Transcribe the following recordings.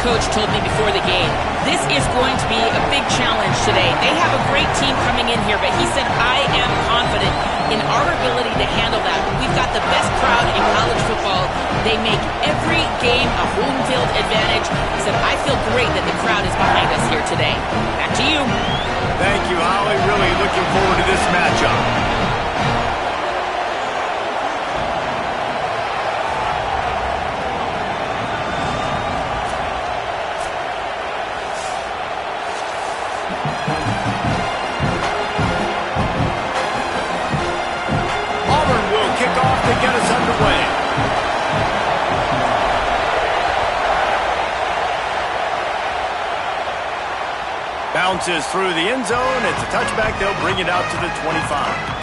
coach told me before the game, this is going to be a big challenge today. They have a great team coming in here, but he said, I am confident in our ability to handle that. We've got the best crowd in college football. They make every game a home field advantage. He said, I feel great that the crowd is behind us here today. Back to you. Thank you, Holly. Really looking forward to this matchup. Get us underway. Bounces through the end zone. It's a touchback. They'll bring it out to the 25.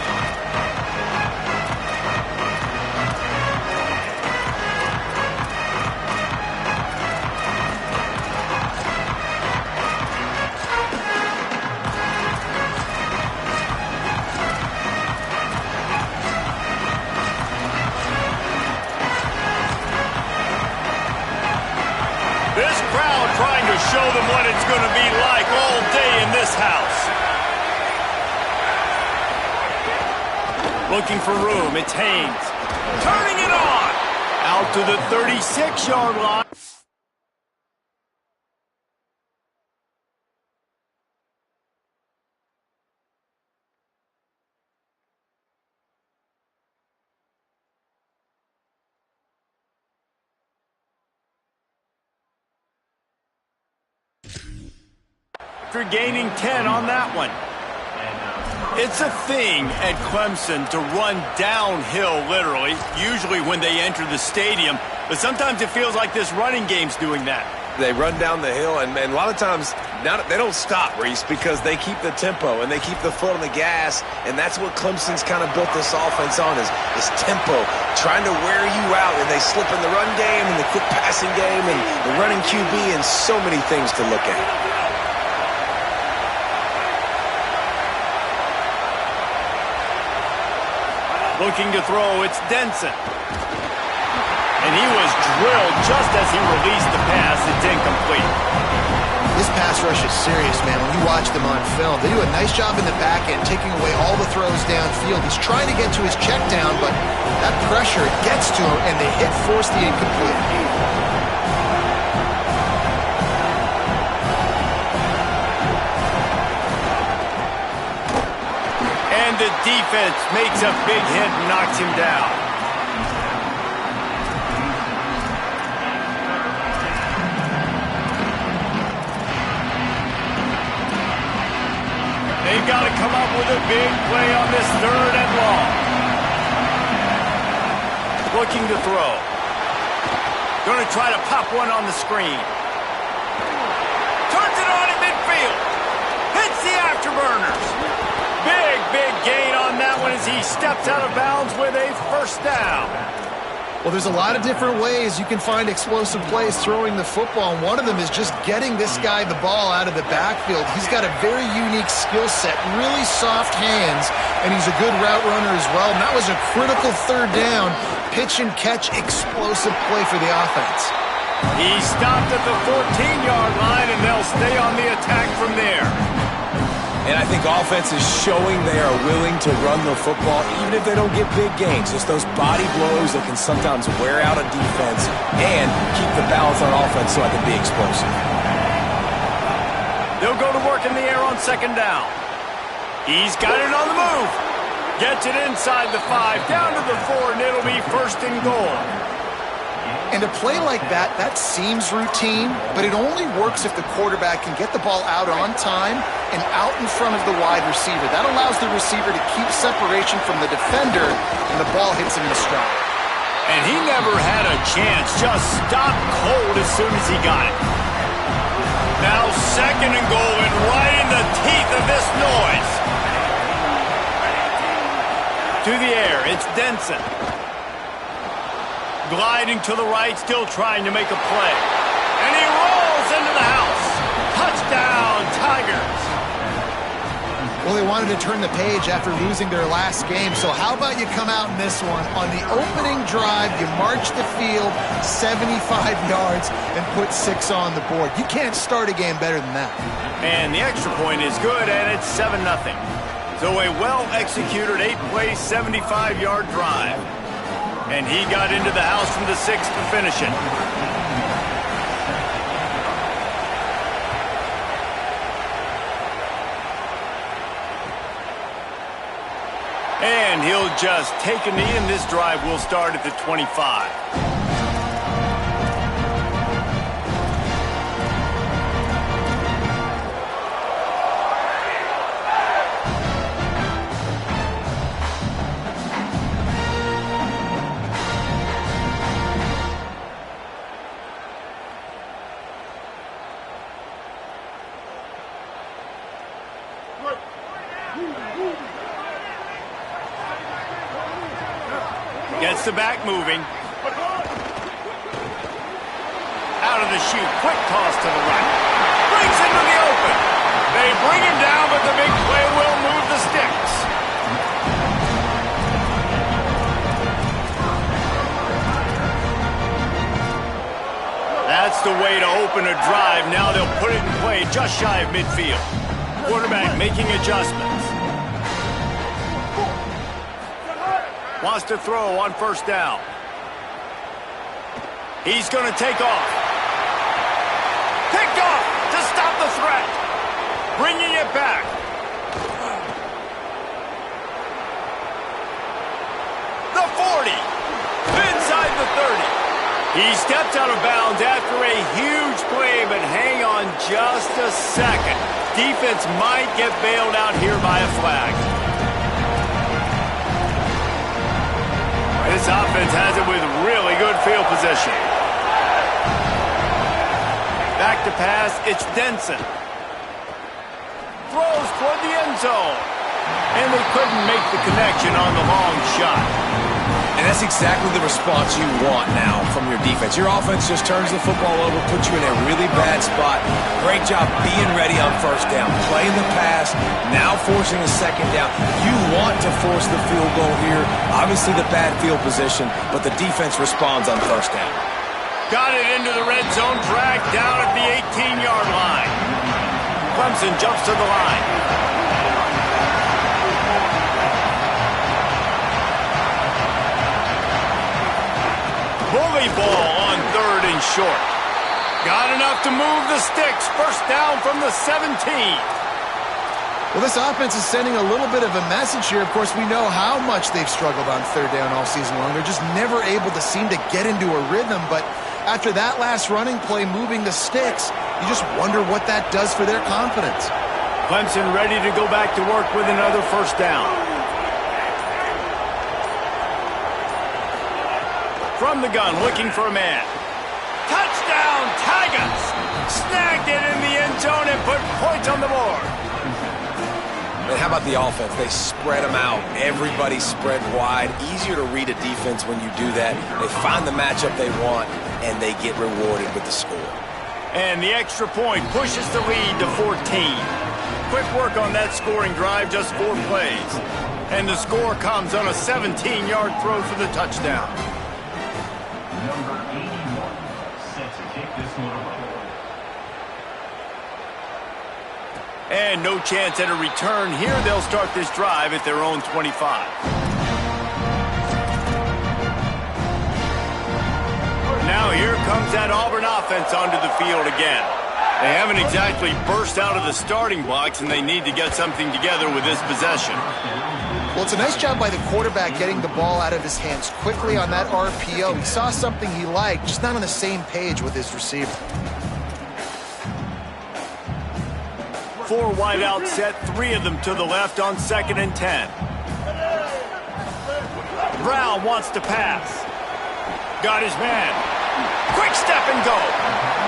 Show them what it's going to be like all day in this house. Looking for room. It's Haynes. Turning it on. Out to the 36-yard line. After gaining 10 on that one. It's a thing at Clemson to run downhill, literally, usually when they enter the stadium. But sometimes it feels like this running game's doing that. They run down the hill, and a lot of times they don't stop, Reese, because they keep the tempo and they keep the foot on the gas, and that's what Clemson's kind of built this offense on, is this tempo, trying to wear you out, and they slip in the run game and the quick passing game and the running QB and so many things to look at. Looking to throw, it's Denson. And he was drilled just as he released the pass. It's incomplete. This pass rush is serious, man. When you watch them on film, they do a nice job in the back end, taking away all the throws downfield. He's trying to get to his check down, but that pressure gets to him, and the hit forced the incomplete. And the defense makes a big hit and knocks him down. They've got to come up with a big play on this 3rd and long. Looking to throw. Going to try to pop one on the screen. Turns it on in midfield. Hits the afterburners. Big gain on that one as he steps out of bounds with a 1st down. Well, there's a lot of different ways you can find explosive plays throwing the football, and one of them is just getting this guy the ball out of the backfield. He's got a very unique skill set, really soft hands, and he's a good route runner as well. And that was a critical 3rd down, pitch and catch, explosive play for the offense. He stopped at the 14-yard line, and they'll stay on the attack from there. And I think offense is showing they are willing to run the football, even if they don't get big gains. Just those body blows that can sometimes wear out a defense and keep the balance on offense so I can be explosive. They'll go to work in the air on 2nd down. He's got it on the move. Gets it inside the 5, down to the 4, and it'll be 1st and goal. And a play like that, that seems routine, but it only works if the quarterback can get the ball out on time and out in front of the wide receiver. That allows the receiver to keep separation from the defender, and the ball hits him in the stride. And he never had a chance, just stopped cold as soon as he got it. Now 2nd and goal, and right in the teeth of this noise. To the air, it's Denson. Gliding to the right, still trying to make a play. And he rolls into the house. Touchdown, Tigers. Well, they wanted to turn the page after losing their last game, so how about you come out in this one? On the opening drive, you march the field 75 yards and put 6 on the board. You can't start a game better than that. And the extra point is good, and it's 7-0. So a well-executed 8-play, 75-yard drive. And he got into the house from the 6 to finish it. And he'll just take a knee, and this drive will start at the 25. Gets the back moving. Out of the chute. Quick toss to the right. Brings into the open. They bring him down, but the big play will move the sticks. That's the way to open a drive. Now they'll put it in play just shy of midfield. Quarterback making adjustments. Wants to throw on first down. He's going to take off. Picked off to stop the threat. Bringing it back. The 40. Inside the 30. He stepped out of bounds after a huge play, but hang on just a second. Defense might get bailed out here by a flag. This offense has it with really good field position. Back to pass, it's Denson. Throws toward the end zone. And they couldn't make the connection on the long shot. And that's exactly the response you want now from your defense. Your offense just turns the football over, puts you in a really bad spot. Great job being ready on first down, playing the pass, now forcing a second down. You want to force the field goal here. Obviously the bad field position, but the defense responds on first down. Got it into the red zone, dragged down at the 18-yard line. Clemson jumps to the line. Bully ball on 3rd and short. Got enough to move the sticks. First down from the 17. Well, this offense is sending a little bit of a message here. Of course, we know how much they've struggled on 3rd down all season long. They're just never able to seem to get into a rhythm. But after that last running play, moving the sticks, you just wonder what that does for their confidence. Clemson ready to go back to work with another first down. From the gun, looking for a man. Touchdown, Tigers! Snagged it in the end zone and put points on the board. And how about the offense? They spread them out. Everybody spread wide. Easier to read a defense when you do that. They find the matchup they want, and they get rewarded with the score. And the extra point pushes the lead to 14. Quick work on that scoring drive, just 4 plays. And the score comes on a 17-yard throw for the touchdown. Number 81, set to kick this one away. And no chance at a return here. They'll start this drive at their own 25. Now here comes that Auburn offense onto the field again. They haven't exactly burst out of the starting blocks, and they need to get something together with this possession. Well, it's a nice job by the quarterback getting the ball out of his hands quickly on that RPO. He saw something he liked, just not on the same page with his receiver. 4 wide out set, 3 of them to the left on 2nd and 10. Brown wants to pass. Got his man. Quick step and go.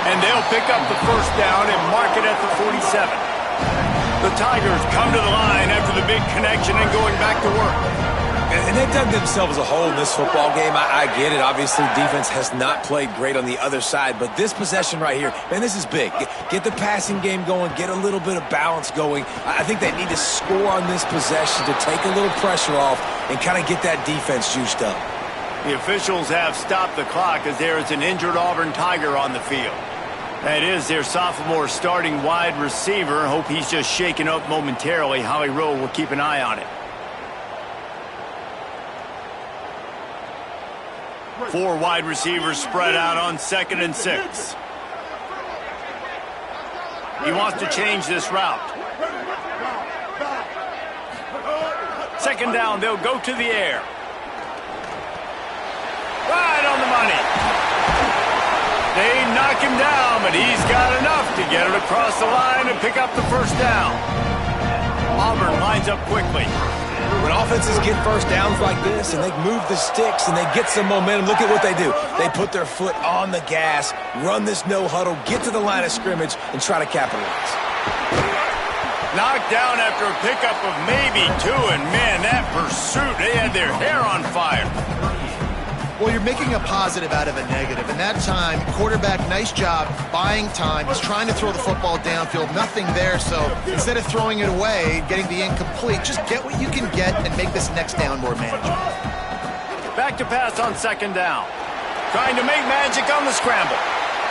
And they'll pick up the first down and mark it at the 47. The Tigers come to the line after the big connection and going back to work. And they've dug themselves a hole in this football game. I get it. Obviously, defense has not played great on the other side. But this possession right here, man, this is big. Get the passing game going. Get a little bit of balance going. I think they need to score on this possession to take a little pressure off and kind of get that defense juiced up. The officials have stopped the clock as there is an injured Auburn Tiger on the field. That is their sophomore starting wide receiver. Hope he's just shaken up momentarily. Holly Rowe will keep an eye on it. 4 wide receivers spread out on 2nd and 6. He wants to change this route. 2nd down, they'll go to the air. Right on the money. They knock him down, but he's got enough to get it across the line and pick up the 1st down. Auburn lines up quickly. When offenses get 1st downs like this and they move the sticks and they get some momentum, look at what they do. They put their foot on the gas, run this no huddle, get to the line of scrimmage, and try to capitalize. Knocked down after a pickup of maybe 2, and man, that pursuit, they had their hair on fire. Well, you're making a positive out of a negative. And that time, quarterback, nice job buying time. He's trying to throw the football downfield. Nothing there, so instead of throwing it away, getting the incomplete, just get what you can get and make this next down more manageable. Back to pass on 2nd down. Trying to make magic on the scramble.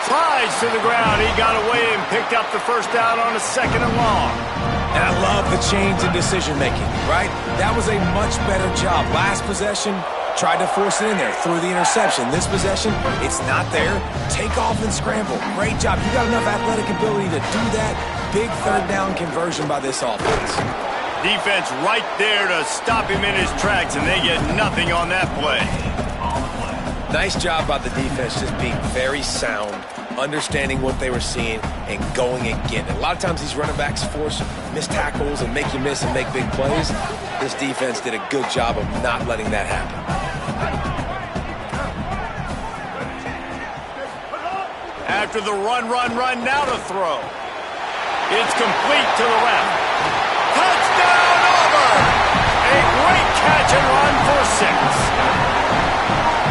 Slides to the ground. He got away and picked up the 1st down on a 2nd and long. And I love the change in decision-making, right? That was a much better job. Last possession, tried to force it in there, threw the interception. This possession, it's not there. Take off and scramble. Great job. You got enough athletic ability to do that. Big 3rd down conversion by this offense. Defense right there to stop him in his tracks, and they get nothing on that play. Nice job by the defense, just being very sound, understanding what they were seeing, and going and getting it. A lot of times these running backs force missed tackles and make you miss and make big plays. This defense did a good job of not letting that happen. After the run, now to throw. It's complete to the left. Touchdown, Auburn! A great catch and run for 6.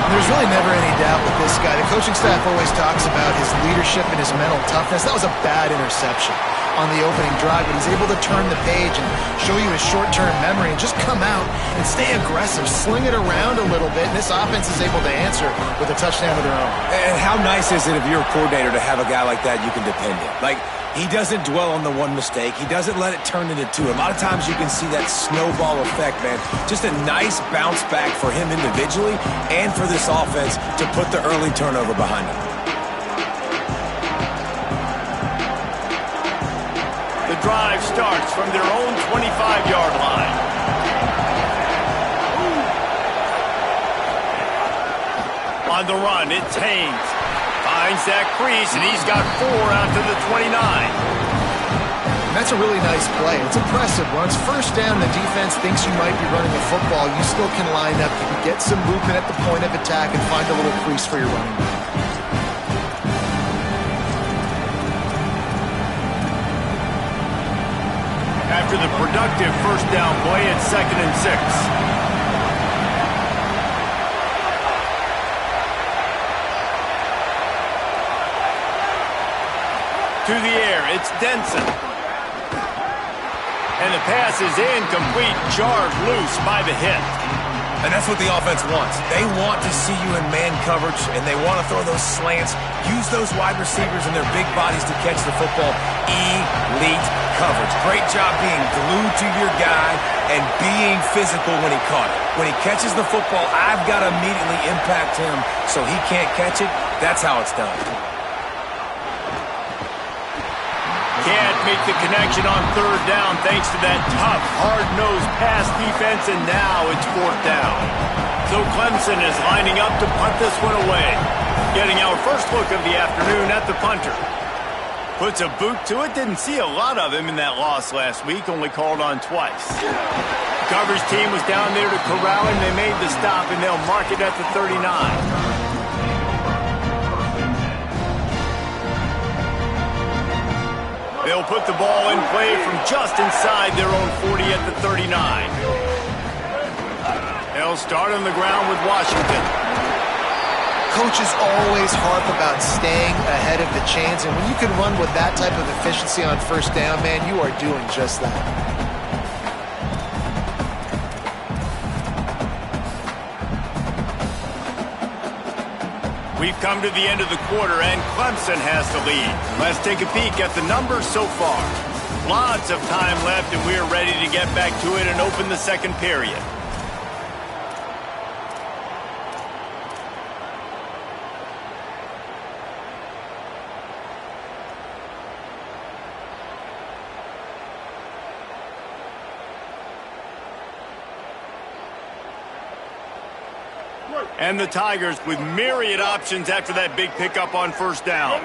There's really never any doubt with this guy. The coaching staff always talks about his leadership and his mental toughness. That was a bad interception on the opening drive, but he's able to turn the page and show you his short-term memory and just come out and stay aggressive, sling it around a little bit, and this offense is able to answer with a touchdown of their own. And how nice is it if you're a coordinator to have a guy like that you can depend on? Like, he doesn't dwell on the one mistake. He doesn't let it turn into 2. A lot of times you can see that snowball effect, man. Just a nice bounce back for him individually and for this offense to put the early turnover behind him. The drive starts from their own 25-yard line. On the run, it's Haynes. Finds that crease, and he's got 4 out to the 29. That's a really nice play. It's impressive. Once 1st down, the defense thinks you might be running the football. You still can line up. You can get some movement at the point of attack and find a little crease for your running back. After the productive 1st down play, it's 2nd and 6. To the air, it's Denson. And the pass is incomplete, jarred loose by the hit. And that's what the offense wants. They want to see you in man coverage, and they want to throw those slants, use those wide receivers and their big bodies to catch the football. Elite coverage. Great job being glued to your guy and being physical when he caught it. When he catches the football, I've got to immediately impact him so he can't catch it. That's how it's done. Can't make the connection on 3rd down thanks to that tough, hard-nosed pass defense, and now it's 4th down. So Clemson is lining up to punt this one away. Getting our first look of the afternoon at the punter. Puts a boot to it. Didn't see a lot of him in that loss last week, only called on twice. The coverage team was down there to corral him. They made the stop, and they'll mark it at the 39. They'll put the ball in play from just inside their own 40 at the 39. They'll They'll start on the ground with Washington. Coaches always harp about staying ahead of the chains, and when you can run with that type of efficiency on first down, man, you are doing just that. We've come to the end of the quarter, and Clemson has the lead. Let's take a peek at the numbers so far. Lots of time left, and we're ready to get back to it and open the second period. And the Tigers with myriad options after that big pickup on first down.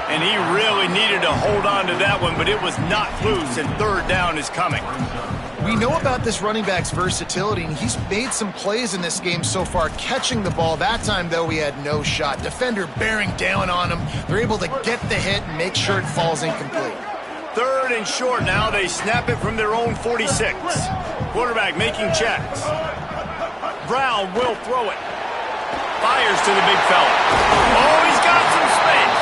And he really needed to hold on to that one, but it was not loose, and third down is coming. We know about this running back's versatility, and he's made some plays in this game so far catching the ball. That time, though, he had no shot. Defender bearing down on him. They're able to get the hit and make sure it falls incomplete. Third and short now. They snap it from their own 46. Quarterback making checks. Brown will throw it. Fires to the big fella. Oh, he's got some space.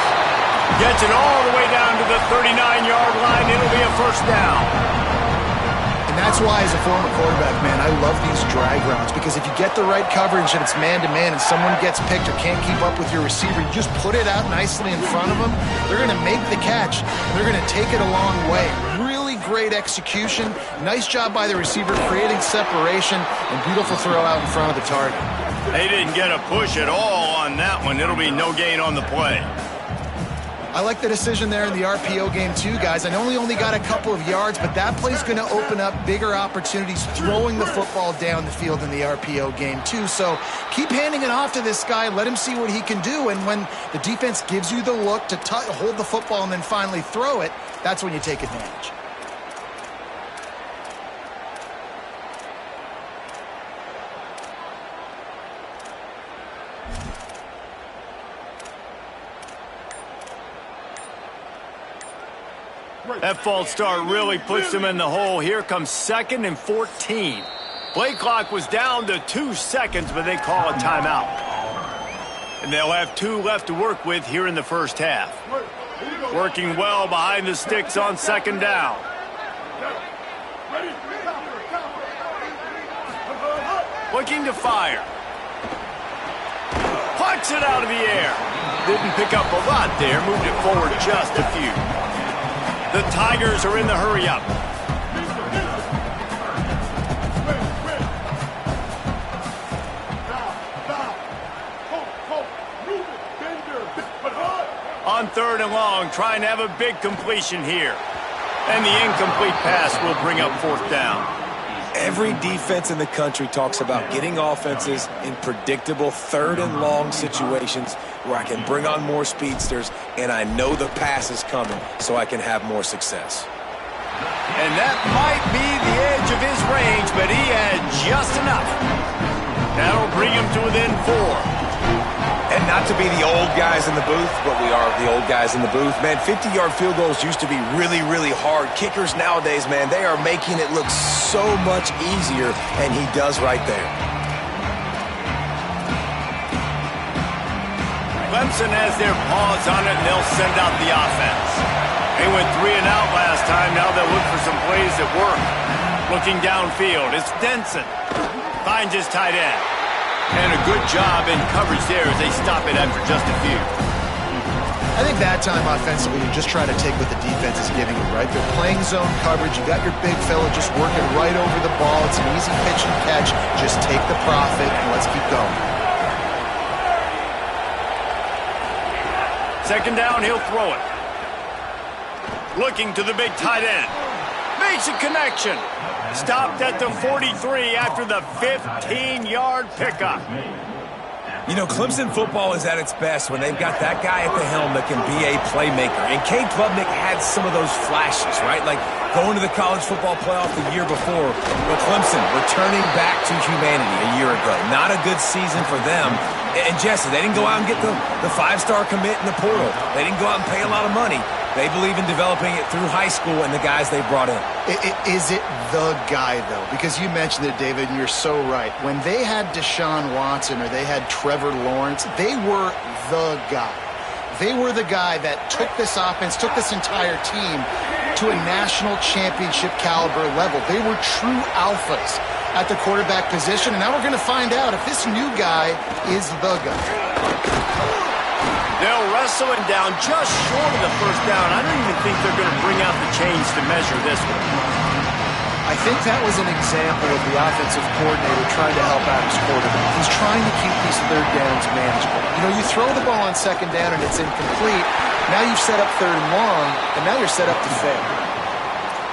Gets it all the way down to the 39-yard line. It'll be a first down. And that's why, as a former quarterback, man, I love these drag routes, because if you get the right coverage and it's man-to-man and someone gets picked or can't keep up with your receiver, you just put it out nicely in front of them. They're going to make the catch. They're going to take it a long way. Really great execution. Nice job by the receiver creating separation, and beautiful throw out in front of the target. They didn't get a push at all on that one. It'll be no gain on the play. I like the decision there in the RPO game too, guys. I know he only got a couple of yards, but that play's going to open up bigger opportunities throwing the football down the field in the RPO game too. So keep handing it off to this guy. Let him see what he can do. And when the defense gives you the look to hold the football and then finally throw it, that's when you take advantage. That false start really puts them in the hole. Here comes 2nd and 14. Play clock was down to 2 seconds, but they call a timeout. And they'll have 2 left to work with here in the first half. Working well behind the sticks on 2nd down. Looking to fire. Plucks it out of the air. Didn't pick up a lot there. Moved it forward just a few. The Tigers are in the hurry-up. On 3rd and long, trying to have a big completion here. And the incomplete pass will bring up 4th down. Every defense in the country talks about getting offenses in predictable 3rd and long situations where I can bring on more speedsters and I know the pass is coming so I can have more success. And that might be the edge of his range, but he had just enough. That'll bring him to within 4. And not to be the old guys in the booth, but we are the old guys in the booth. Man, 50-yard field goals used to be really, really hard. Kickers nowadays, man, they are making it look so much easier, and he does right there. Clemson has their paws on it, and they'll send out the offense. They went 3 and out last time. Now they'll look for some plays that work. Looking downfield, it's Denson. Finds his tight end. And a good job in coverage there as they stop it after just a few. I think that time offensively, you just try to take what the defense is giving you, right? They're playing zone coverage. You got your big fella just working right over the ball. It's an easy pitch and catch. Just take the profit and let's keep going. 2nd down, he'll throw it. Looking to the big tight end. Makes a connection. Stopped at the 43 after the 15-yard pickup. You know, Clemson football is at its best when they've got that guy at the helm that can be a playmaker. And Cade Klubnik had some of those flashes, right? Like going to the college football playoff the year before. But Clemson returning back to humanity a year ago. Not a good season for them. And Jesse, they didn't go out and get the five-star commit in the portal. They didn't go out and pay a lot of money. They believe in developing it through high school and the guys they brought in. Is it the guy, though? Because you mentioned it, David, and you're so right. When they had Deshaun Watson or they had Trevor Lawrence, they were the guy. They were the guy that took this offense, took this entire team to a national championship caliber level. They were true alphas at the quarterback position, and now we're going to find out if this new guy is the guy. They'll wrestle him down just short of the first down. I don't even think they're going to bring out the chains to measure this one. I think that was an example of the offensive coordinator trying to help out his quarterback. He's trying to keep these third downs manageable. You know, you throw the ball on second down and it's incomplete. Now you've set up third and long, and now you're set up to fail.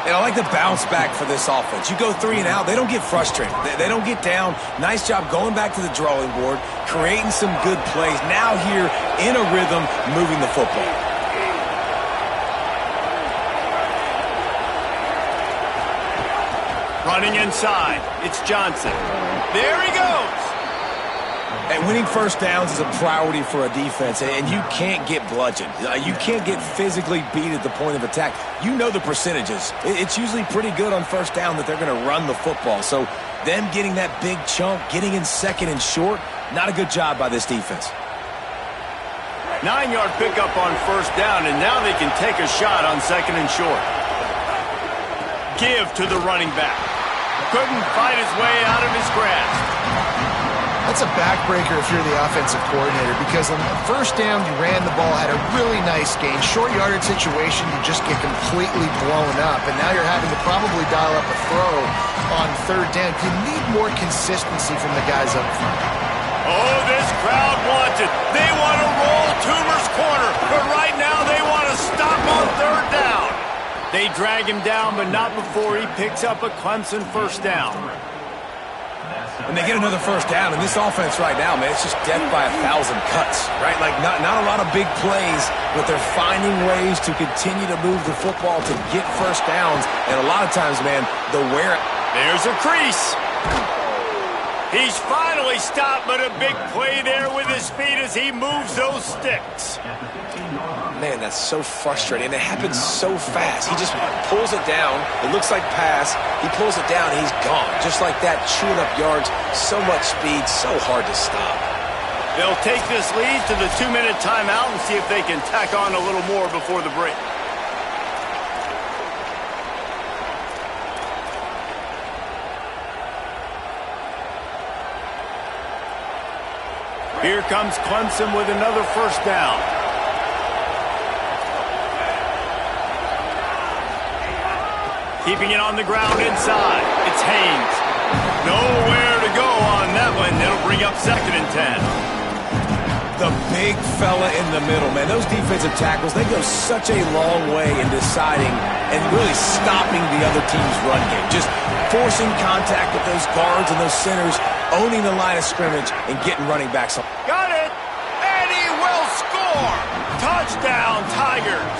And I like the bounce back for this offense. You go 3 and out, they don't get frustrated. They don't get down. Nice job going back to the drawing board, creating some good plays. Now here in a rhythm, moving the football. Running inside, it's Johnson. There he goes. And winning first downs is a priority for a defense, and you can't get bludgeoned. You can't get physically beat at the point of attack. You know the percentages. It's usually pretty good on first down that they're going to run the football. So them getting that big chunk, getting in second and short, not a good job by this defense. 9-yard pickup on first down, and now they can take a shot on second and short. Give to the running back. Couldn't fight his way out of his grasp. That's a backbreaker if you're the offensive coordinator, because on the first down, you ran the ball, had a really nice gain. Short yardage situation, you just get completely blown up, and now you're having to probably dial up a throw on third down. You need more consistency from the guys up front. Oh, this crowd wants it. They want to roll Toomer's corner, but right now they want to stop on third down. They drag him down, but not before he picks up a Clemson first down. And they get another first down, and this offense right now, man, it's just death by 1,000 cuts, right? Like, not a lot of big plays, but they're finding ways to continue to move the football to get first downs, and a lot of times, man, the wear. There's a crease. He's finally stopped, but a big play there with his feet as he moves those sticks. Man, that's so frustrating, and it happens so fast. He just pulls it down. It looks like pass. He pulls it down, and he's gone. Just like that, chewing up yards. So much speed, so hard to stop. They'll take this lead to the 2-minute timeout and see if they can tack on a little more before the break. Here comes Clemson with another first down. Keeping it on the ground inside. It's Haynes. Nowhere to go on that one. It'll bring up second and 10. The big fella in the middle, man. Those defensive tackles, they go such a long way in deciding and really stopping the other team's run game. Just forcing contact with those guards and those centers, owning the line of scrimmage, and getting running backs. Got it! And he will score! Touchdown, Tigers!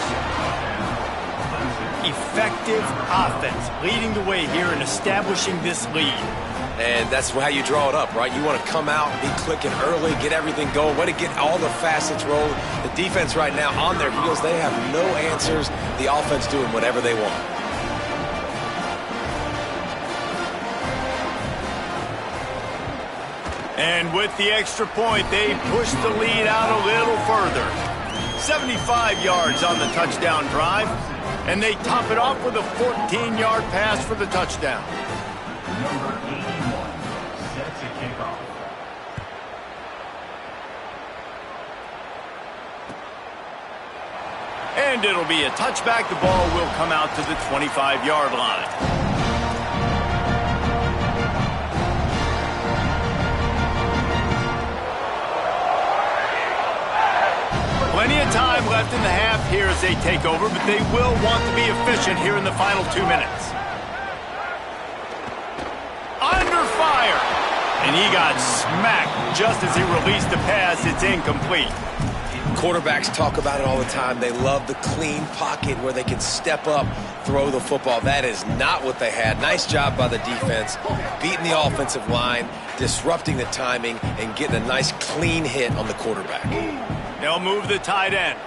Effective offense, leading the way here and establishing this lead. And that's how you draw it up, right? You want to come out, be clicking early, get everything going, way to get all the facets rolling. The defense right now on their heels, they have no answers. The offense doing whatever they want. And with the extra point, they push the lead out a little further. 75 yards on the touchdown drive. And they top it off with a 14-yard pass for the touchdown. Number 81 set to kick off. And it'll be a touchback. The ball will come out to the 25-yard line. Plenty of time left in the half here as they take over, but they will want to be efficient here in the final 2 minutes. Under fire! And he got smacked just as he released the pass. It's incomplete. Quarterbacks talk about it all the time. They love the clean pocket where they can step up, throw the football. That is not what they had. Nice job by the defense, beating the offensive line, disrupting the timing and getting a nice clean hit on the quarterback. They'll move the tight end.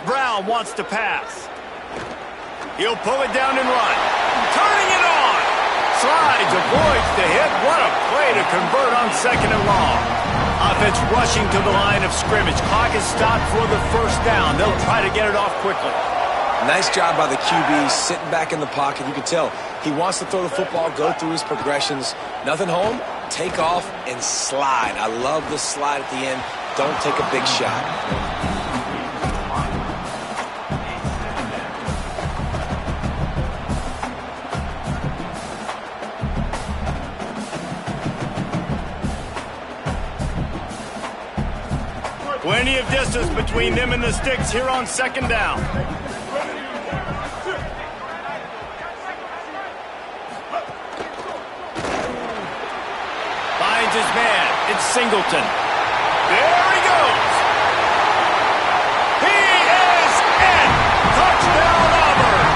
Brown wants to pass. He'll pull it down and run. Turning it on. Slides, avoids the hit. What a play to convert on 2nd and long. Offense rushing to the line of scrimmage. Clock is stopped for the first down. They'll try to get it off quickly. Nice job by the QB sitting back in the pocket. You can tell he wants to throw the football, go through his progressions. Nothing home, take off, and slide. I love the slide at the end. Don't take a big shot. Plenty of distance between them and the sticks here on 2nd down. Finds his man. It's Singleton. There he goes. He is in. Touchdown, Auburn.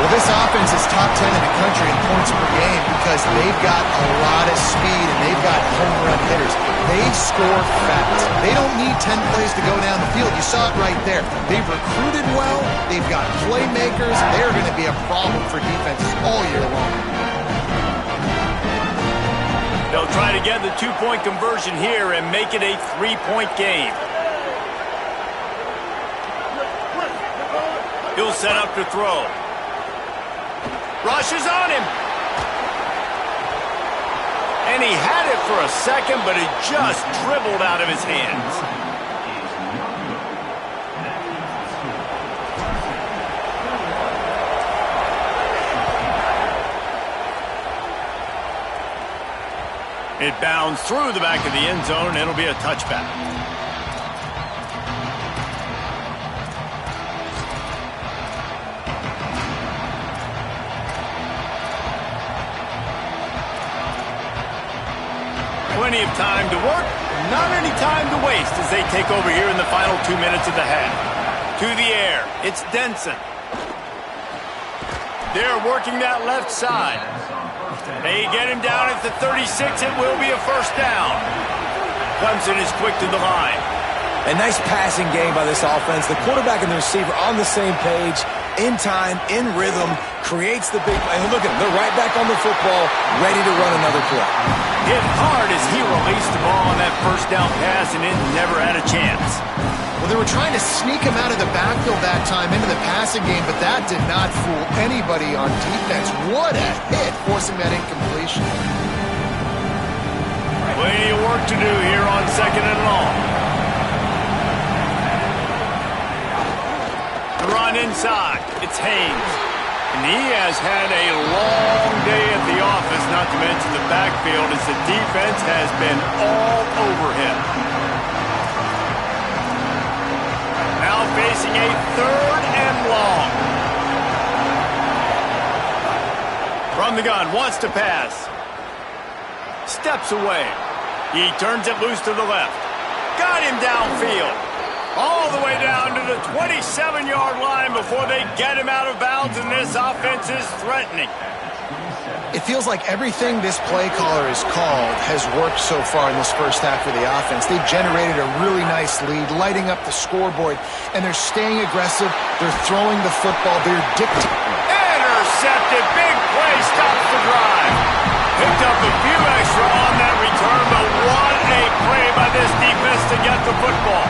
Well, this offense is top 10 in the country in points per game because they've got a lot of speed and they've got home run hitters. They score fast. They don't need 10 plays to go down the field. You saw it right there. They've recruited well. They've got playmakers. They're going to be a problem for defenses all year long. They'll try to get the 2-point conversion here and make it a 3-point game. He'll set up to throw. Rushes on him. And he had it for a second, but it just dribbled out of his hands. It bounds through the back of the end zone, and it'll be a touchback. Plenty of time to work, not any time to waste as they take over here in the final 2 minutes of the half. To the air, it's Denson. They're working that left side. They get him down at the 36. It will be a first down. Clemson is quick to the line. A nice passing game by this offense. The quarterback and the receiver on the same page, in time, in rhythm, creates the big play. Look at them. They're right back on the football, ready to run another play. Hit hard as he released the ball on that first down pass, and it never had a chance. Well, they were trying to sneak him out of the backfield that time into the passing game, but that did not fool anybody on defense. What a hit, forcing that incompletion. Plenty of work to do here on 2nd and long. The run inside. It's Haynes. And he has had a long day at the office, not to mention the backfield, as the defense has been all over him. Now facing a 3rd and long. From the gun, wants to pass. Steps away. He turns it loose to the left. Got him downfield. All the way down to the 27-yard line before they get him out of bounds, and this offense is threatening. It feels like everything this play caller has called has worked so far in this first half of the offense. They've generated a really nice lead, lighting up the scoreboard, and they're staying aggressive. They're throwing the football. They're dictating. Intercepted. Big play. Stops the drive. Picked up a few extra on that return, but what a play by this defense to get the football.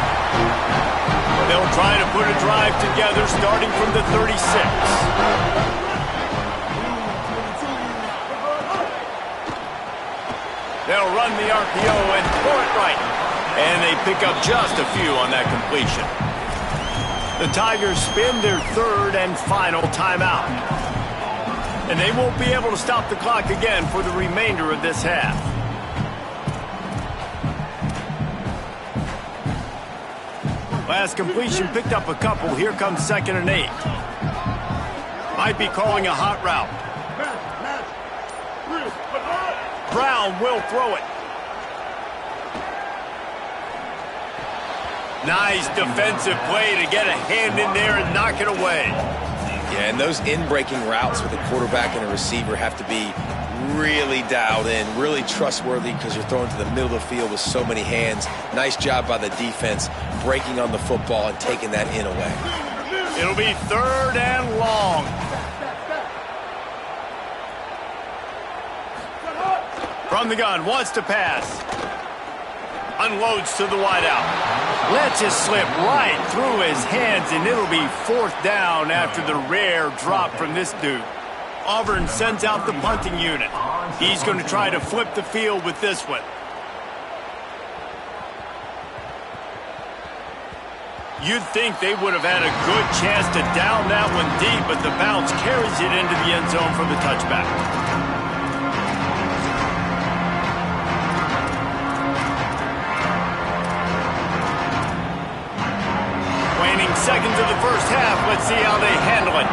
They'll try to put a drive together starting from the 36. They'll run the RPO and throw it right. And they pick up just a few on that completion. The Tigers spin their 3rd and final timeout. And they won't be able to stop the clock again for the remainder of this half. Last completion picked up a couple. Here comes 2nd and 8. Might be calling a hot route. Brown will throw it. Nice defensive play to get a hand in there and knock it away. Yeah, and those in-breaking routes with a quarterback and a receiver have to be really dialed in, really trustworthy because you're throwing to the middle of the field with so many hands. Nice job by the defense breaking on the football and taking that in away. It'll be 3rd and long. From the gun, wants to pass. Unloads to the wideout. Lets it slip right through his hands, and it'll be 4th down after the rare drop from this dude. Auburn sends out the punting unit. He's going to try to flip the field with this one. You'd think they would have had a good chance to down that one deep, but the bounce carries it into the end zone for the touchback. Waning seconds of the first half. Let's see how they handle it.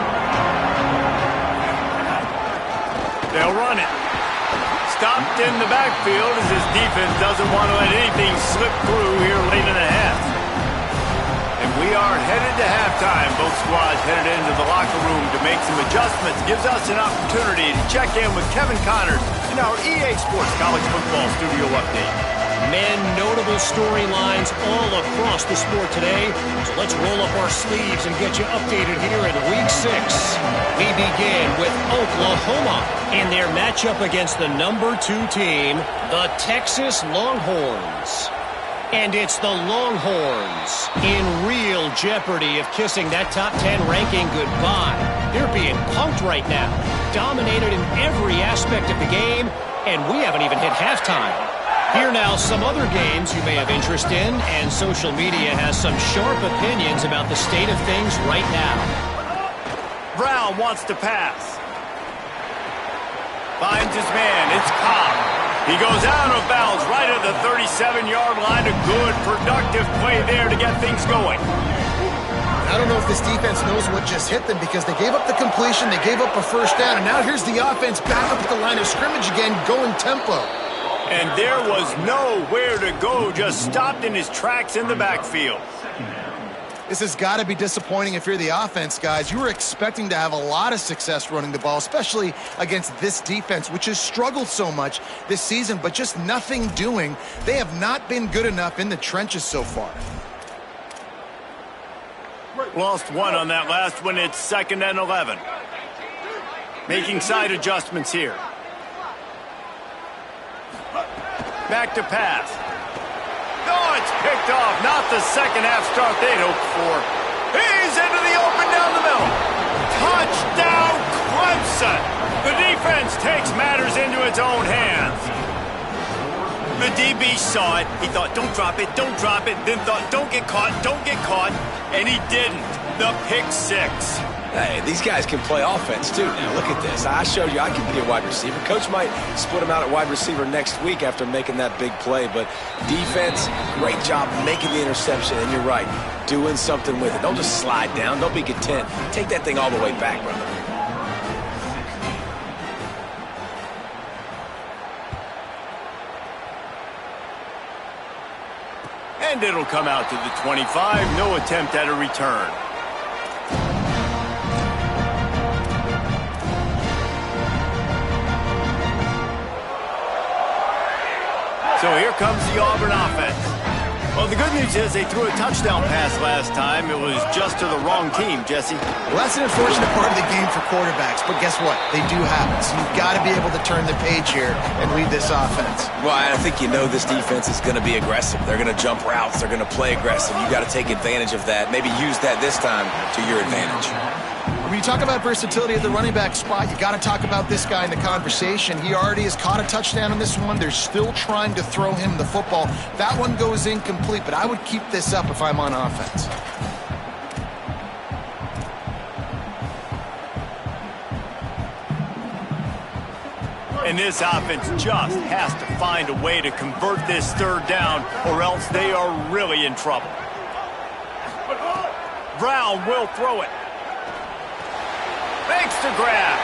They'll run it. Stopped in the backfield as his defense doesn't want to let anything slip through here late in the half. And we are headed to halftime. Both squads headed into the locker room to make some adjustments. Gives us an opportunity to check in with Kevin Connors in our EA Sports College Football Studio Update. Men, notable storylines all across the sport today. So let's roll up our sleeves and get you updated here in Week 6. We begin with Oklahoma in their matchup against the number 2 team, the Texas Longhorns. And it's the Longhorns in real jeopardy of kissing that top 10 ranking goodbye. They're being punked right now, dominated in every aspect of the game, and we haven't even hit halftime. Here now, some other games you may have interest in, and social media has some sharp opinions about the state of things right now. Brown wants to pass. Finds his man. It's Cobb. He goes out of bounds right at the 37-yard line. A good, productive play there to get things going. I don't know if this defense knows what just hit them because they gave up the completion, they gave up a first down, and now here's the offense back up at the line of scrimmage again, going tempo. And there was nowhere to go, just stopped in his tracks in the backfield. This has got to be disappointing if you're the offense, guys. You were expecting to have a lot of success running the ball, especially against this defense, which has struggled so much this season, but just nothing doing. They have not been good enough in the trenches so far. Lost one on that last one. It's 2nd and 11. Making side adjustments here. Back to pass. Oh, it's picked off. Not the second half start they'd hoped for. He's into the open down the middle. Touchdown, Clemson. The defense takes matters into its own hands. The DB saw it. He thought, don't drop it, don't drop it. Then thought, don't get caught, don't get caught. And he didn't. The pick 6. Hey, these guys can play offense, too. Now, look at this. I showed you I can be a wide receiver. Coach might split him out at wide receiver next week after making that big play. But defense, great job making the interception. And you're right, doing something with it. Don't just slide down. Don't be content. Take that thing all the way back, brother. And it'll come out to the 25. No attempt at a return. So here comes the Auburn offense. Well, the good news is they threw a touchdown pass last time. It was just to the wrong team, Jesse. Well, that's an unfortunate part of the game for quarterbacks, but guess what? They do happen. So you've got to be able to turn the page here and lead this offense. Well, I think you know this defense is going to be aggressive. They're going to jump routes. They're going to play aggressive. You got to take advantage of that. Maybe use that this time to your advantage. When you talk about versatility at the running back spot, you got to talk about this guy in the conversation. He already has caught a touchdown on this one. They're still trying to throw him the football. That one goes incomplete, but I would keep this up if I'm on offense. And this offense just has to find a way to convert this 3rd down, or else they are really in trouble. Brown will throw it. Makes the grab.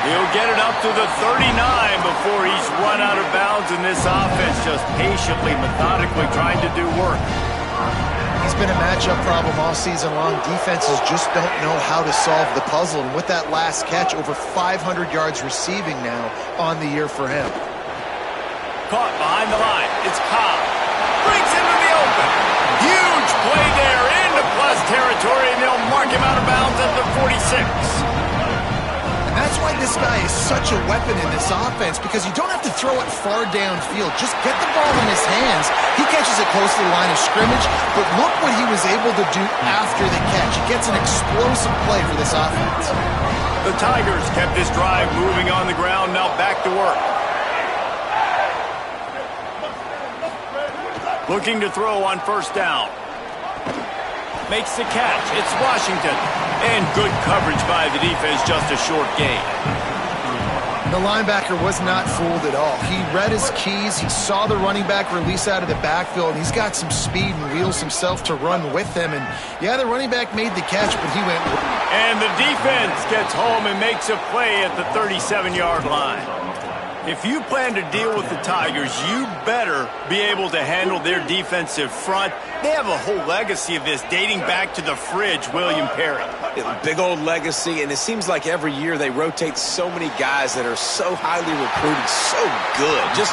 He'll get it up to the 39 before he's run out of bounds, and this offense just patiently, methodically trying to do work. He's been a matchup problem all season long. Defenses just don't know how to solve the puzzle. And with that last catch, over 500 yards receiving now on the year for him. Caught behind the line. It's Cobb. Brings him to the open. Huge play there into plus territory, and they'll mark him out of bounds at the 46. That's why this guy is such a weapon in this offense, because you don't have to throw it far downfield. Just get the ball in his hands. He catches it close to the line of scrimmage, but look what he was able to do after the catch. He gets an explosive play for this offense. The Tigers kept this drive moving on the ground, now back to work. Looking to throw on first down. Makes the catch. It's Washington. And good coverage by the defense, just a short gain. The linebacker was not fooled at all. He read his keys. He saw the running back release out of the backfield. And he's got some speed and wheels himself to run with him. And, yeah, the running back made the catch, but he went. And the defense gets home and makes a play at the 37-yard line. If you plan to deal with the Tigers, you better be able to handle their defensive front. They have a whole legacy of this dating back to the fridge, William Perry. Big old legacy, and it seems like every year they rotate so many guys that are so highly recruited, so good. Just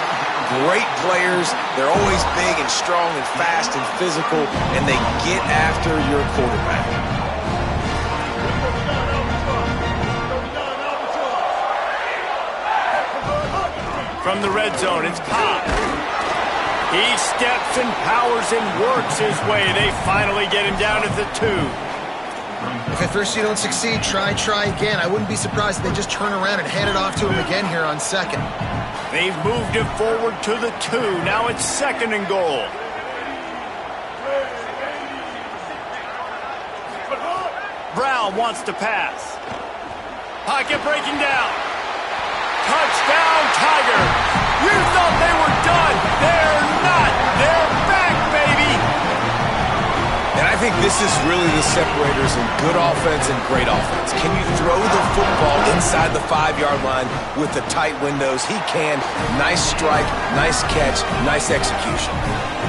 great players. They're always big and strong and fast and physical, and they get after your quarterback. From the red zone, it's Cobb. He steps and powers and works his way. They finally get him down at the 2. If at first you don't succeed, try again. I wouldn't be surprised if they just turn around and hand it off to him again here on second. They've moved him forward to the 2. Now it's second and goal. Brown wants to pass. Pocket breaking down. Touchdown, Tigers! You thought they were done. They're not. They're back, baby! And I think this is really the separators in good offense and great offense. Can you throw the football inside the 5-yard line with the tight windows? He can. Nice strike, nice catch, nice execution.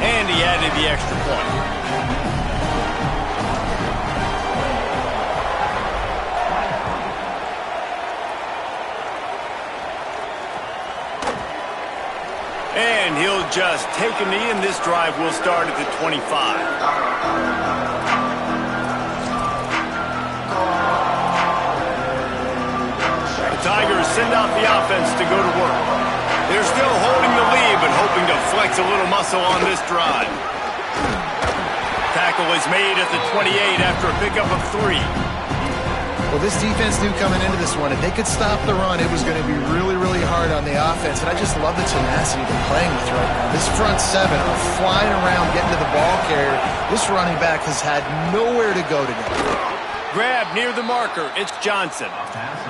And he added the extra point. And he'll just take a knee, and this drive will start at the 25. The Tigers send out the offense to go to work. They're still holding the lead, but hoping to flex a little muscle on this drive. Tackle is made at the 28 after a pickup of 3. Well, this defense knew coming into this one, if they could stop the run, it was going to be really, really hard on the offense. And I just love the tenacity they're playing with right now. This front 7 are flying around, getting to the ball carrier. This running back has had nowhere to go today. Grab near the marker. It's Johnson.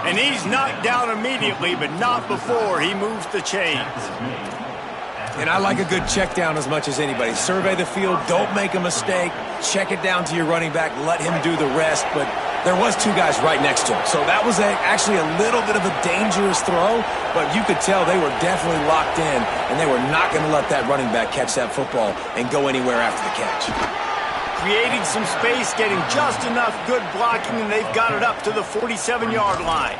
And he's knocked down immediately, but not before he moves the chains. And I like a good check down as much as anybody. Survey the field, don't make a mistake, check it down to your running back, let him do the rest. But there was 2 guys right next to him. So that was actually a little bit of a dangerous throw, but you could tell they were definitely locked in, and they were not going to let that running back catch that football and go anywhere after the catch. Creating some space, getting just enough good blocking, and they've got it up to the 47-yard line.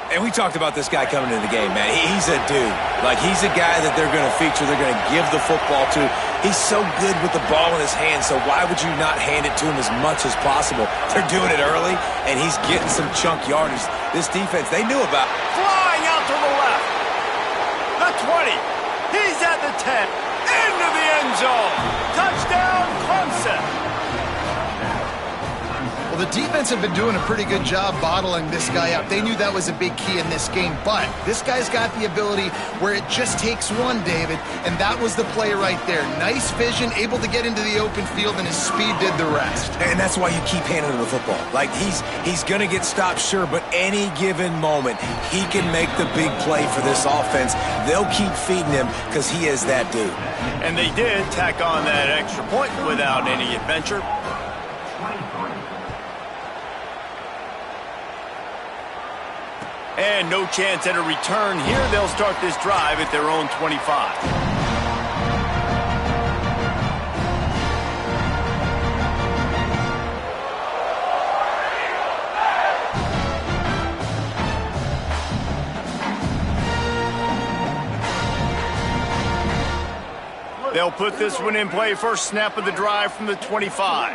And we talked about this guy coming into the game, man. He's a dude. Like, he's a guy that they're going to feature, they're going to give the football to. He's so good with the ball in his hands, so why would you not hand it to him as much as possible? They're doing it early, and he's getting some chunk yardage. This defense, they knew about. Flying out to the left. The 20. He's at the 10. Into the end zone. Touchdown, Clemson. Well, the defense have been doing a pretty good job bottling this guy up. They knew that was a big key in this game, but this guy's got the ability where it just takes one, David, and that was the play right there. Nice vision, able to get into the open field, and his speed did the rest. And that's why you keep handing him the football. Like, he's going to get stopped, sure, but any given moment, he can make the big play for this offense. They'll keep feeding him because he is that dude. And they did tack on that extra point without any adventure. And no chance at a return here. They'll start this drive at their own 25. They'll put this one in play first snap of the drive from the 25.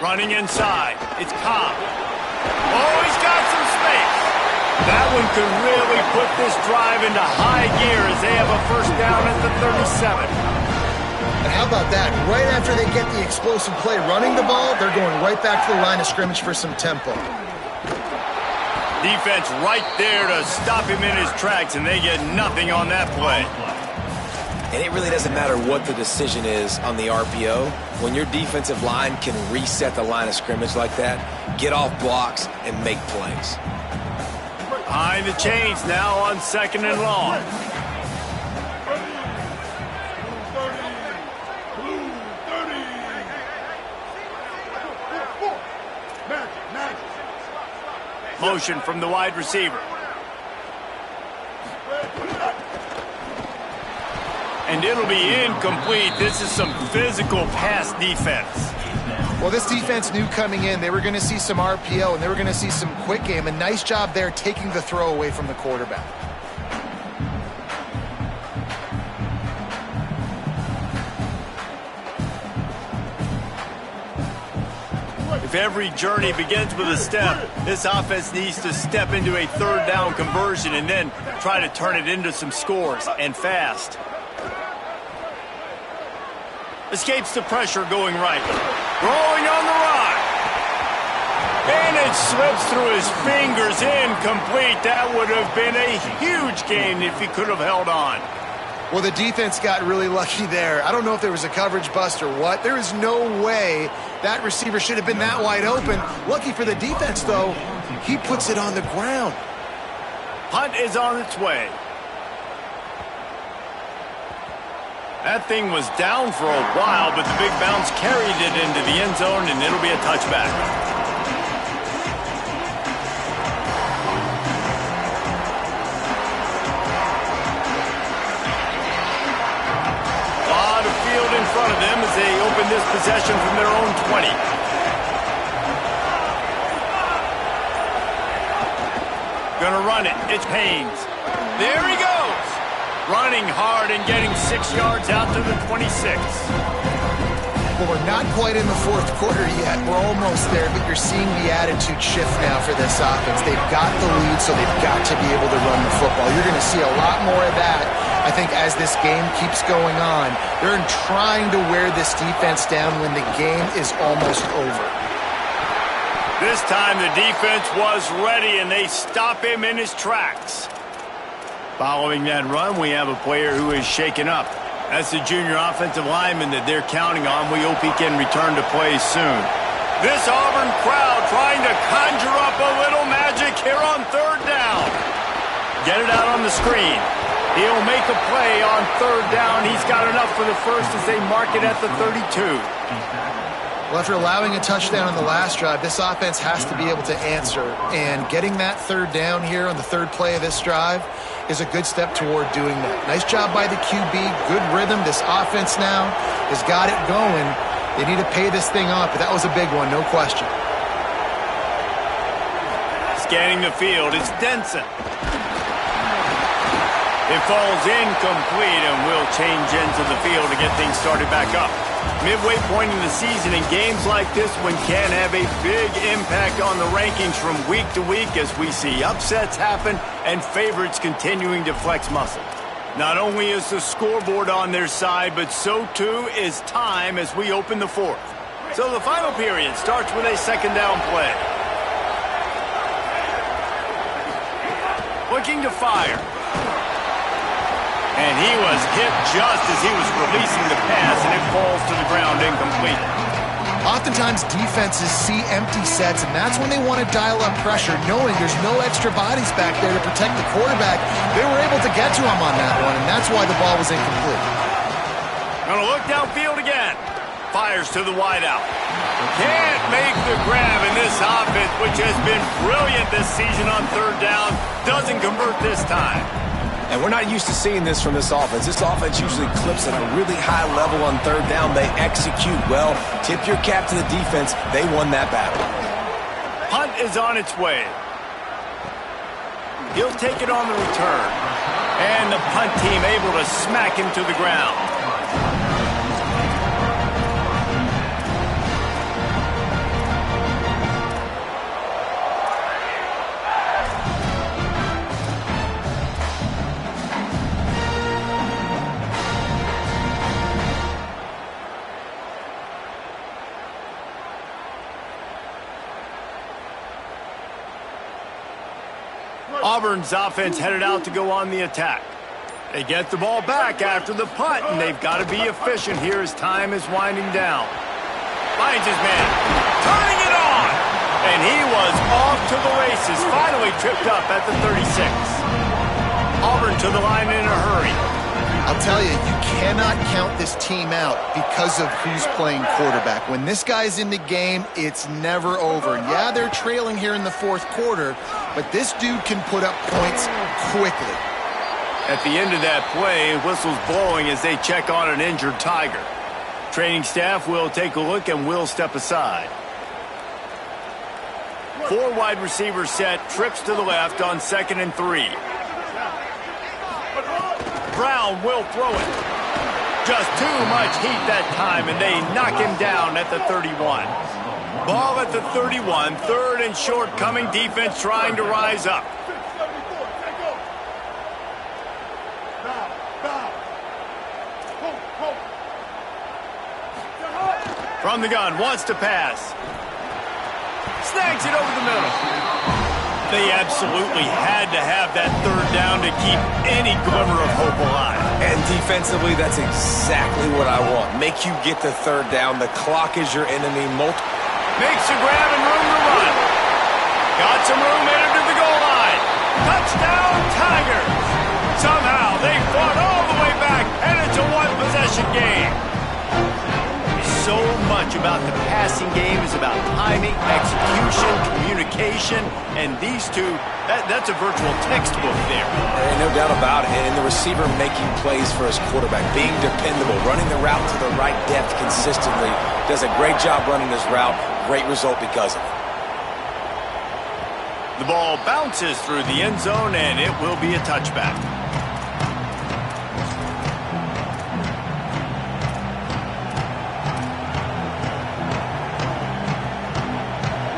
Running inside. It's Cobb. Oh, he's got some space. That one could really put this drive into high gear as they have a first down at the 37. And how about that? Right after they get the explosive play running the ball, they're going right back to the line of scrimmage for some tempo. Defense right there to stop him in his tracks, and they get nothing on that play. And it really doesn't matter what the decision is on the RPO. When your defensive line can reset the line of scrimmage like that, get off blocks and make plays. Behind the chains now on 2nd and long. Motion from the wide receiver. And it'll be incomplete. This is some physical pass defense. Well, this defense knew coming in they were going to see some RPO and they were going to see some quick game. A nice job there taking the throw away from the quarterback. If every journey begins with a step, this offense needs to step into a third down conversion and then try to turn it into some scores, and fast. Escapes the pressure going right. Throwing on the run. And it slips through his fingers, incomplete. That would have been a huge gain if he could have held on. Well, the defense got really lucky there. I don't know if there was a coverage bust or what. There is no way that receiver should have been that wide open. Lucky for the defense, though, he puts it on the ground. Punt is on its way. That thing was down for a while, but the big bounce carried it into the end zone, and it'll be a touchback. A lot of field in front of them as they open this possession from their own 20. Gonna run it. It's Haynes. There he goes. Running hard and getting 6 yards out to the 26. Well, we're not quite in the fourth quarter yet. We're almost there, but you're seeing the attitude shift now for this offense. They've got the lead, so they've got to be able to run the football. You're going to see a lot more of that, I think, as this game keeps going on. They're trying to wear this defense down when the game is almost over. This time the defense was ready, and they stop him in his tracks. Following that run, we have a player who is shaken up. That's the junior offensive lineman that they're counting on. We hope he can return to play soon. This Auburn crowd trying to conjure up a little magic here on third down. Get it out on the screen. He'll make a play on third down. He's got enough for the first as they mark it at the 32. Well, after allowing a touchdown on the last drive, this offense has to be able to answer. And getting that third down here on the third play of this drive is a good step toward doing that. Nice job by the QB, good rhythm. This offense now has got it going. They need to pay this thing off, but that was a big one, no question. Scanning the field, it's Denson. It falls incomplete, and will change ends of the field to get things started back up. Midway point in the season, and games like this one can have a big impact on the rankings from week to week as we see upsets happen and favorites continuing to flex muscle. Not only is the scoreboard on their side, but so too is time as we open the fourth. So the final period starts with a second down play. Looking to fire. And he was hit just as he was releasing the pass, and it falls to the ground incomplete. Oftentimes defenses see empty sets, and that's when they want to dial up pressure, knowing there's no extra bodies back there to protect the quarterback. They were able to get to him on that one, and that's why the ball was incomplete. Gonna look downfield again. Fires to the wideout. Can't make the grab, and this offense, which has been brilliant this season on third down, doesn't convert this time. And we're not used to seeing this from this offense. This offense usually clips at a really high level on third down. They execute well. Tip your cap to the defense. They won that battle. Punt is on its way. He'll take it on the return. And the punt team able to smack him to the ground. Auburn's offense headed out to go on the attack. They get the ball back after the punt, and they've got to be efficient here as time is winding down. Finds his man, turning it on, and he was off to the races, finally tripped up at the 36. Auburn to the line in a hurry. I'll tell you, you cannot count this team out because of who's playing quarterback. When this guy's in the game, it's never over. Yeah, they're trailing here in the fourth quarter, but this dude can put up points quickly. At the end of that play, whistle's blowing as they check on an injured Tiger. Training staff will take a look and will step aside. 4 wide receivers set, trips to the left on 2nd and 3. Brown will throw it. Just too much heat that time, and they knock him down at the 31. Ball at the 31, 3rd and short coming, defense trying to rise up. From the gun, wants to pass. Snags it over the middle. They absolutely had to have that 3rd down to keep any glimmer of hope alive. And defensively, that's exactly what I want. Make you get the 3rd down. The clock is your enemy. Makes a grab and room to run. Got some room headed to the goal line. Touchdown, Tigers. Somehow they fought all the way back, and it's a 1-possession game. So much about the passing game is about timing, execution, communication, and these two, that's a virtual textbook there. No doubt about it. And the receiver making plays for his quarterback, being dependable, running the route to the right depth consistently, does a great job running his route. Great result because of it. The ball bounces through the end zone, and it will be a touchback.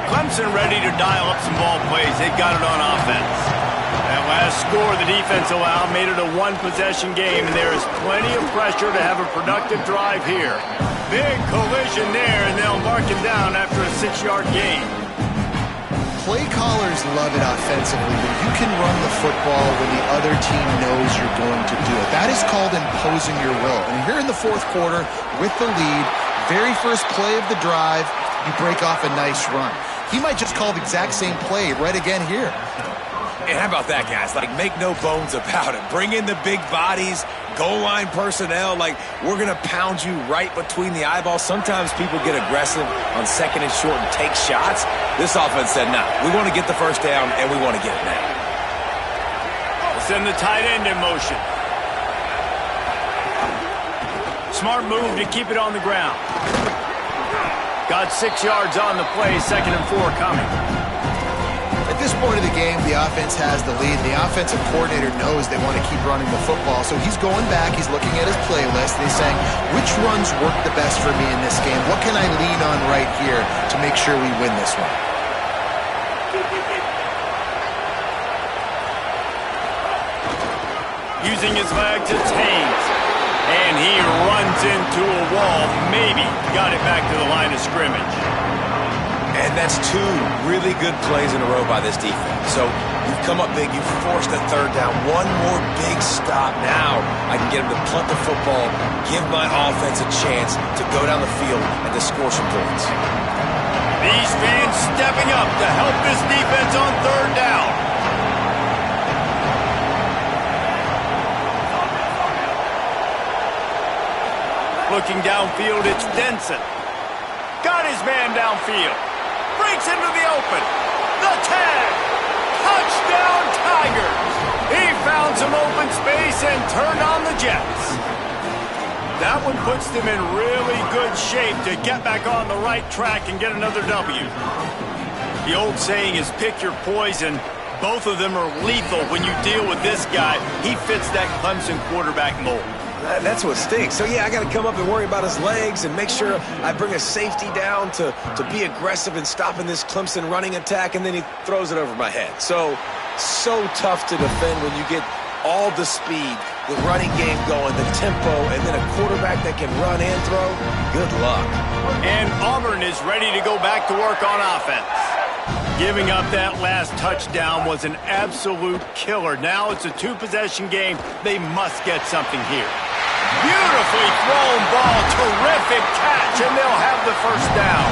Clemson ready to dial up some ball plays. They've got it on offense. That last score the defense allowed made it a 1-possession game, and there is plenty of pressure to have a productive drive here. Big collision there, and they'll mark him down after a 6-yard gain. Play callers love it offensively when you can run the football when the other team knows you're going to do it. That is called imposing your will. And here in the fourth quarter, with the lead, very first play of the drive, you break off a nice run. He might just call the exact same play right again here. And how about that, guys? Like, make no bones about it. Bring in the big bodies, goal line personnel. Like, we're going to pound you right between the eyeballs. Sometimes people get aggressive on 2nd and short and take shots. This offense said, no, we want to get the first down, and we want to get it now. We'll send the tight end in motion. Smart move to keep it on the ground. Got 6 yards on the play, 2nd and 4 coming. At this point of the game, the offense has the lead. The offensive coordinator knows they want to keep running the football, so he's going back, he's looking at his playlist, and he's saying, which runs work the best for me in this game? What can I lean on right here to make sure we win this one? Using his legs, it's Haynes. And he runs into a wall, maybe got it back to the line of scrimmage. And that's 2 really good plays in a row by this defense. So you've come up big, you've forced a 3rd down. One more big stop. Now I can get him to punt the football, give my offense a chance to go down the field and to score some points. These fans stepping up to help this defense on 3rd down. Looking downfield, it's Denson. Got his man downfield. Breaks into the open. The tag. Touchdown, Tigers. He found some open space and turned on the Jets. That one puts them in really good shape to get back on the right track and get another W. The old saying is pick your poison. Both of them are lethal when you deal with this guy. He fits that Clemson quarterback mold. That's what stinks. So, yeah, I got to come up and worry about his legs and make sure I bring a safety down to be aggressive in stopping this Clemson running attack, and then he throws it over my head. So tough to defend when you get all the speed, the running game going, the tempo, and then a quarterback that can run and throw. Good luck. And Auburn is ready to go back to work on offense. Giving up that last touchdown was an absolute killer. Now it's a two-possession game. They must get something here. Beautifully thrown ball. Terrific catch, and they'll have the first down.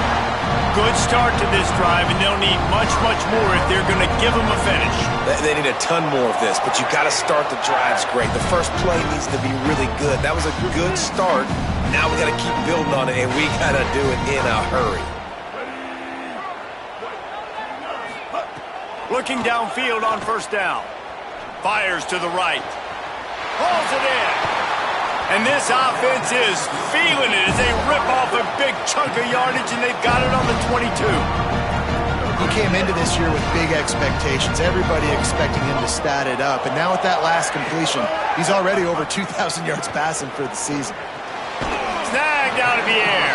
Good start to this drive, and they'll need much, much more if they're going to give them a finish. They need a ton more of this, but you got to start the drives great. The first play needs to be really good. That was a good start. Now we got to keep building on it, and we got to do it in a hurry. Looking downfield on first down. Fires to the right. Pulls it in. And this offense is feeling it as they rip off a big chunk of yardage, and they've got it on the 22. He came into this year with big expectations. Everybody expecting him to stat it up. And now with that last completion, he's already over 2,000 yards passing for the season. Snagged out of the air.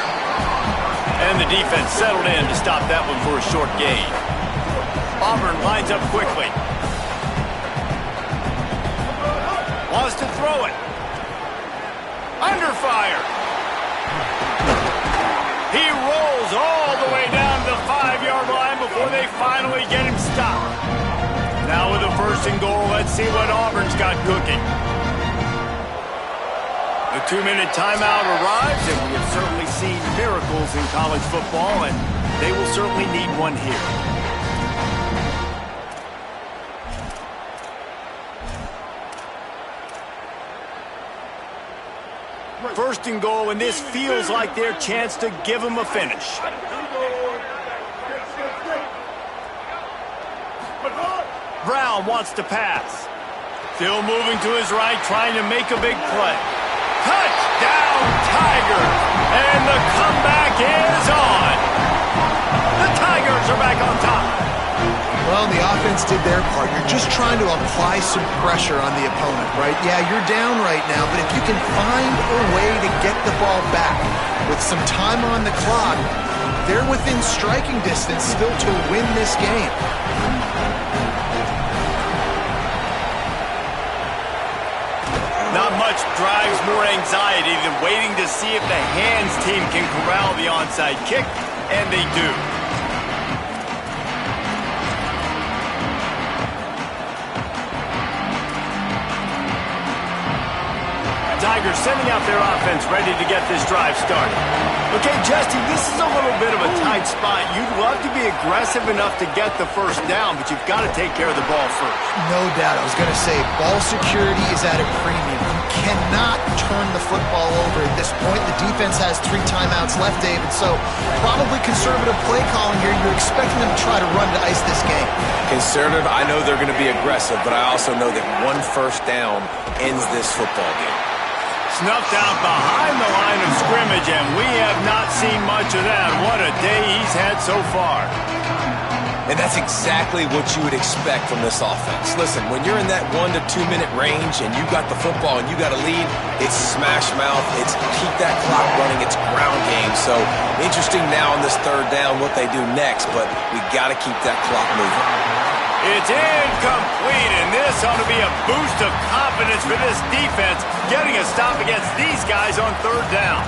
And the defense settled in to stop that one for a short gain. Auburn lines up quickly. Wants to throw it. Under fire. He rolls all the way down to the 5-yard line before they finally get him stopped. Now with a first and goal, let's see what Auburn's got cooking. The 2-minute timeout arrives, and we have certainly seen miracles in college football, and they will certainly need one here. First and goal, and this feels like their chance to give them a finish. Brown wants to pass. Still moving to his right, trying to make a big play. Touchdown, Tigers! And the comeback is on. The Tigers are back on top. Well, the offense did their part. You're just trying to apply some pressure on the opponent, right? Yeah, you're down right now, but if you can find a way to get the ball back with some time on the clock, they're within striking distance still to win this game. Not much drives more anxiety than waiting to see if the hands team can corral the onside kick, and they do. Tigers sending out their offense ready to get this drive started. Okay, Justy, this is a little bit of a tight spot. You'd love to be aggressive enough to get the first down, but you've got to take care of the ball first. No doubt. I was going to say, ball security is at a premium. You cannot turn the football over at this point. The defense has 3 timeouts left, David, so probably conservative play calling here. You're expecting them to try to run to ice this game. Conservative, I know they're going to be aggressive, but I also know that one first down ends this football game. Snuffed out behind the line of scrimmage, and we have not seen much of that. What a day he's had so far. And that's exactly what you would expect from this offense. Listen, when you're in that 1 to 2 minute range and you got the football and you got a lead, it's smash mouth, it's keep that clock running, it's ground game. So interesting now on this third down what they do next, but we got to keep that clock moving. It's incomplete, and this ought to be a boost of confidence for this defense, getting a stop against these guys on third down.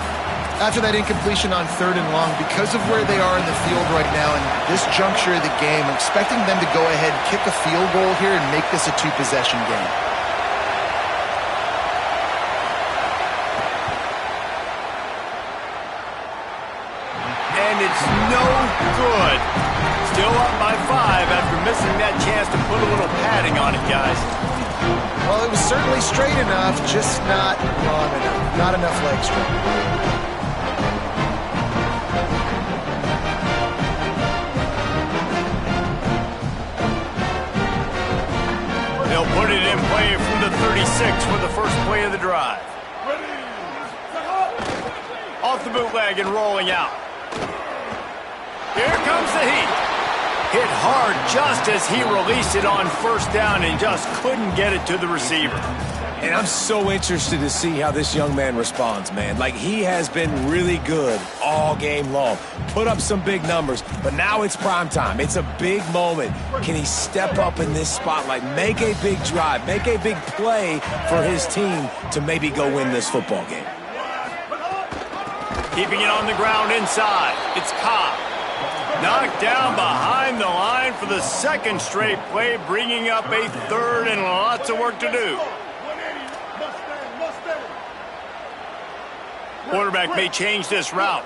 After that incompletion on third and long, because of where they are in the field right now and this juncture of the game, I'm expecting them to go ahead and kick a field goal here and make this a 2-possession game. And it's no good. Still up by 5 after missing that chance to put a little padding on it, guys. Well, it was certainly straight enough, just not long enough. Not enough leg strength. They'll put it in play from the 36 for the first play of the drive. Off the bootleg and rolling out. Here comes the heat. Hit hard just as he released it on first down and just couldn't get it to the receiver. And I'm so interested to see how this young man responds, man. Like, he has been really good all game long. Put up some big numbers, but now it's prime time. It's a big moment. Can he step up in this spotlight, make a big drive, make a big play for his team to maybe go win this football game? Keeping it on the ground inside. It's Cobb. Knocked down behind the line for the second straight play, bringing up a third and lots of work to do. Quarterback may change this route.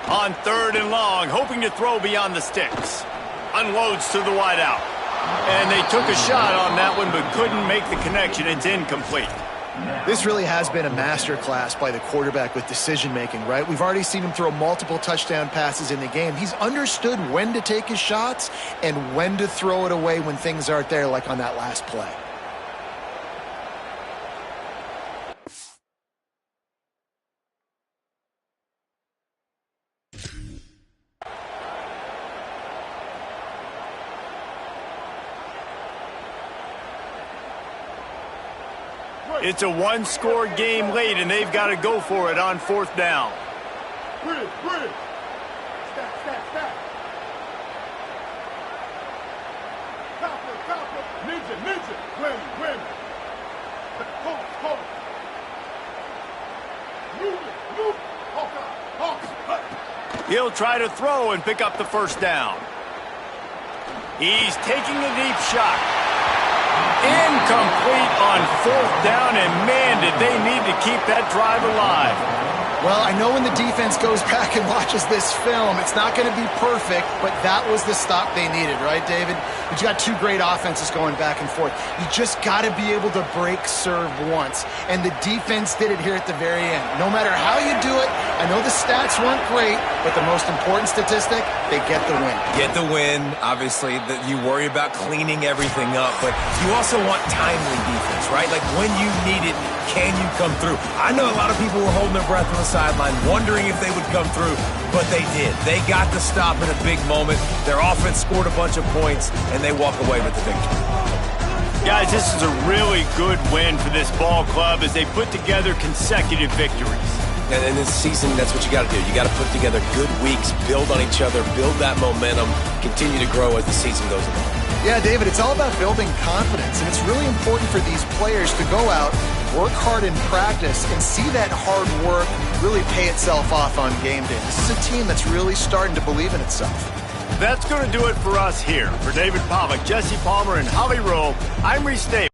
On third and long, hoping to throw beyond the sticks. Unloads to the wideout. And they took a shot on that one, but couldn't make the connection. It's incomplete. This really has been a masterclass by the quarterback with decision-making, right? We've already seen him throw multiple touchdown passes in the game. He's understood when to take his shots and when to throw it away when things aren't there, like on that last play. It's a one-score game late, and they've got to go for it on fourth down. He'll try to throw and pick up the first down. He's taking a deep shot. Incomplete on fourth down, and man, did they need to keep that drive alive. Well, I know when the defense goes back and watches this film, it's not going to be perfect, but that was the stop they needed, right, David? You got two great offenses going back and forth. You just got to be able to break serve once, and the defense did it here at the very end. No matter how you do it, I know the stats weren't great, but the most important statistic, they get the win. Get the win. Obviously, you worry about cleaning everything up, but you also want timely defense, right? Like, when you need it, can you come through? I know a lot of people were holding their breath on the sideline, wondering if they would come through, but they did. They got the stop in a big moment. Their offense scored a bunch of points, and they walk away with the victory. Guys, this is a really good win for this ball club as they put together consecutive victories. And in this season, that's what you got to do. You got to put together good weeks, build on each other, build that momentum, continue to grow as the season goes along. Yeah, David, it's all about building confidence, and it's really important for these players to go out, work hard in practice, and see that hard work really pay itself off on game day. This is a team that's really starting to believe in itself. That's going to do it for us here. For David Pollack, Jesse Palmer, and Holly Rowe, I'm Reese Davis.